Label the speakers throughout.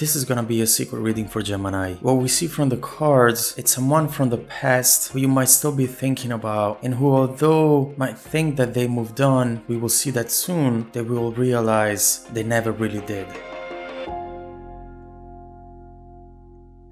Speaker 1: This is gonna be a secret reading for Gemini. What we see from the cards, it's someone from the past who you might still be thinking about, and who, although might think that they moved on, we will see that soon they will realize they never really did.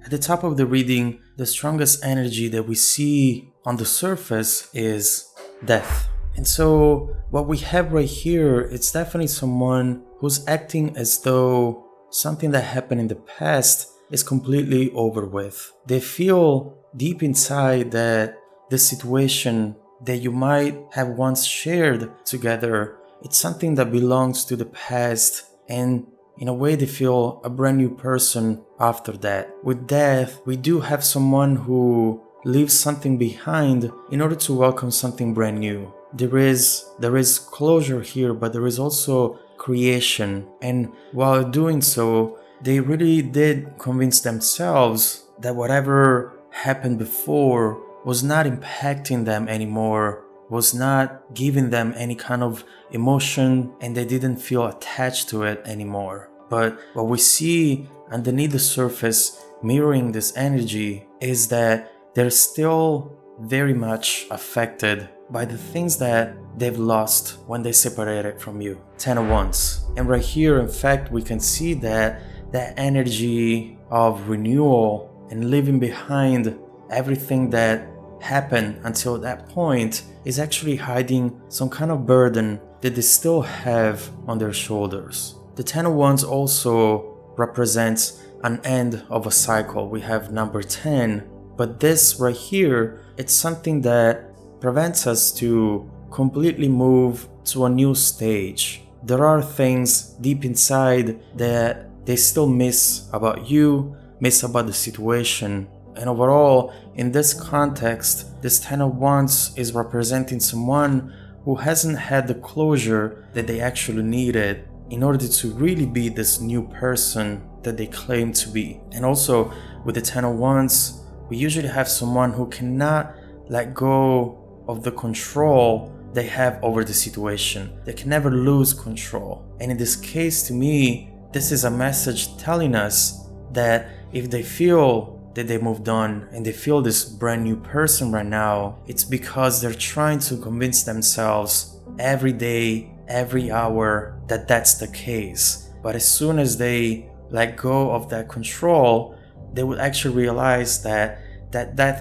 Speaker 1: At the top of the reading, the strongest energy that we see on the surface is death. And so what we have right here, it's definitely someone who's acting as though something that happened in the past is completely over with. They feel deep inside that the situation that you might have once shared together, it's something that belongs to the past, and in a way they feel a brand new person after that. With death, we do have someone who leaves something behind in order to welcome something brand new. There is closure here, but there is also creation, and while doing so, they really did convince themselves that whatever happened before was not impacting them anymore, was not giving them any kind of emotion, and they didn't feel attached to it anymore. But what we see underneath the surface mirroring this energy is that they're still very much affected by the things that they've lost when they separated from you. 10 of Wands. And right here, in fact, we can see that energy of renewal and leaving behind everything that happened until that point is actually hiding some kind of burden that they still have on their shoulders. The 10 of Wands also represents an end of a cycle. We have number 10, but this right here, it's something that prevents us to completely move to a new stage. There are things deep inside that they still miss about you, miss about the situation. And overall, in this context, this 10 of Wands is representing someone who hasn't had the closure that they actually needed in order to really be this new person that they claim to be. And also, with the 10 of Wands, we usually have someone who cannot let go of the control they have over the situation. They can never lose control. And in this case, to me, this is a message telling us that if they feel that they moved on and they feel this brand new person right now, it's because they're trying to convince themselves every day, every hour, that that's the case. But as soon as they let go of that control, they will actually realize that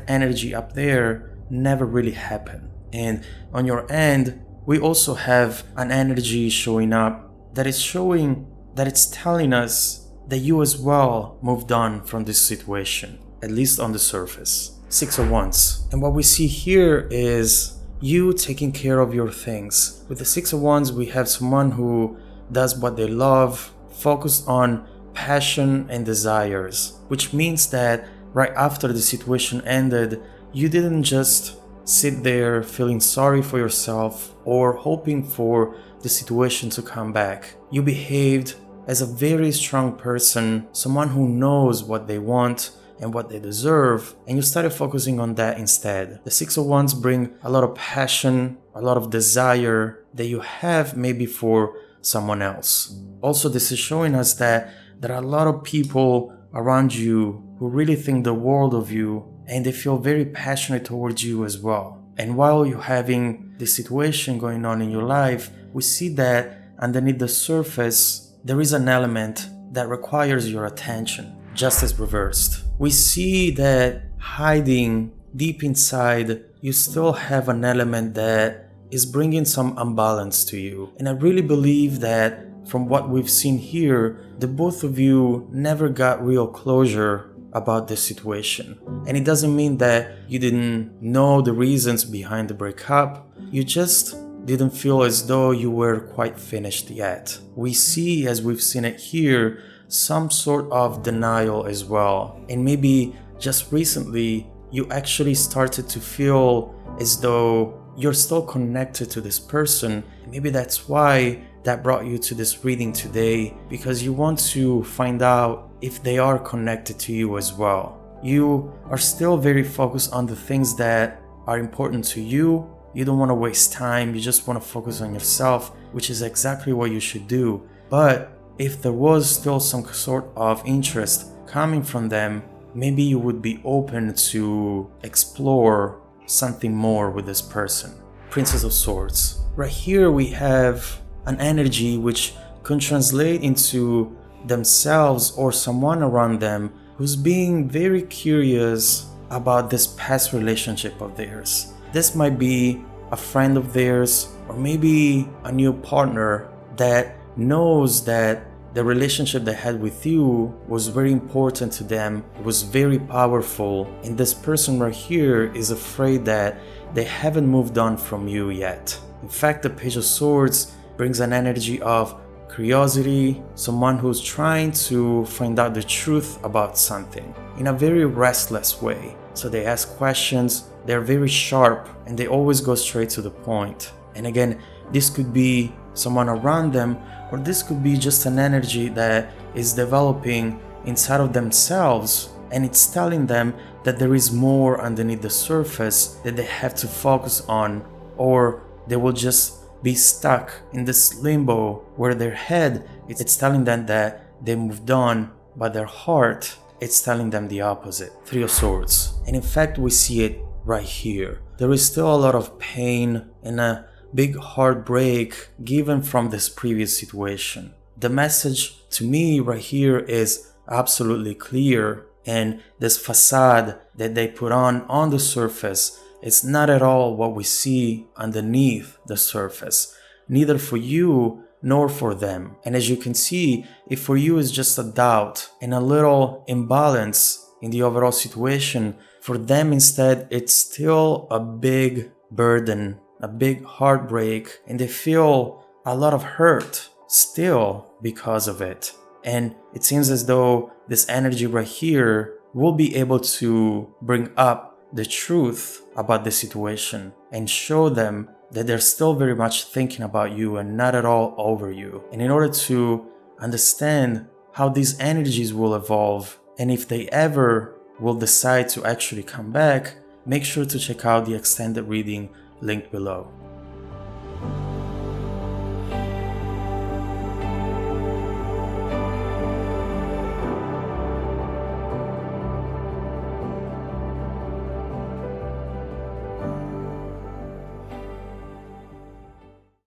Speaker 1: energy up there never really happened. And on your end, we also have an energy showing up that is showing that it's telling us that you as well moved on from this situation, at least on the surface. 6 of Wands. And what we see here is you taking care of your things. With the 6 of Wands, we have someone who does what they love, focused on passion and desires, which means that right after the situation ended, you didn't just sit there feeling sorry for yourself or hoping for the situation to come back. You behaved as a very strong person, someone who knows what they want and what they deserve, and you started focusing on that instead. The 6 of Wands bring a lot of passion, a lot of desire that you have maybe for someone else. Also, this is showing us that there are a lot of people around you who really think the world of you, and they feel very passionate towards you as well. And while you're having this situation going on in your life, we see that underneath the surface, there is an element that requires your attention, just as reversed. We see that hiding deep inside, you still have an element that is bringing some imbalance to you. And I really believe that from what we've seen here, the both of you never got real closure about this situation. And it doesn't mean that you didn't know the reasons behind the breakup, you just didn't feel as though you were quite finished yet. We see, as we've seen it here, some sort of denial as well. And maybe just recently, you actually started to feel as though you're still connected to this person. Maybe that's why that brought you to this reading today, because you want to find out if they are connected to you as well. You are still very focused on the things that are important to you. You don't want to waste time. You just want to focus on yourself, which is exactly what you should do. But if there was still some sort of interest coming from them, maybe you would be open to explore something more with this person. Princess of Swords. Right here we have an energy which can translate into themselves or someone around them who's being very curious about this past relationship of theirs. This might be a friend of theirs or maybe a new partner that knows that the relationship they had with you was very important to them, it was very powerful, and this person right here is afraid that they haven't moved on from you yet. In fact, the Page of Swords brings an energy of curiosity, someone who's trying to find out the truth about something in a very restless way. So they ask questions, they're very sharp, and they always go straight to the point. And again, this could be someone around them, or this could be just an energy that is developing inside of themselves, and it's telling them that there is more underneath the surface that they have to focus on, or they will just be stuck in this limbo where their head, it's telling them that they moved on, but their heart, it's telling them the opposite. Three of Swords. And in fact, we see it right here. There is still a lot of pain and a big heartbreak given from this previous situation. The message to me right here is absolutely clear, and this facade that they put on the surface, it's not at all what we see underneath the surface, neither for you nor for them. And as you can see, if for you is just a doubt and a little imbalance in the overall situation, for them instead it's still a big burden, a big heartbreak, and they feel a lot of hurt still because of it. And it seems as though this energy right here will be able to bring up the truth about the situation and show them that they're still very much thinking about you and not at all over you. And in order to understand how these energies will evolve, and if they ever will decide to actually come back, make sure to check out the extended reading linked below.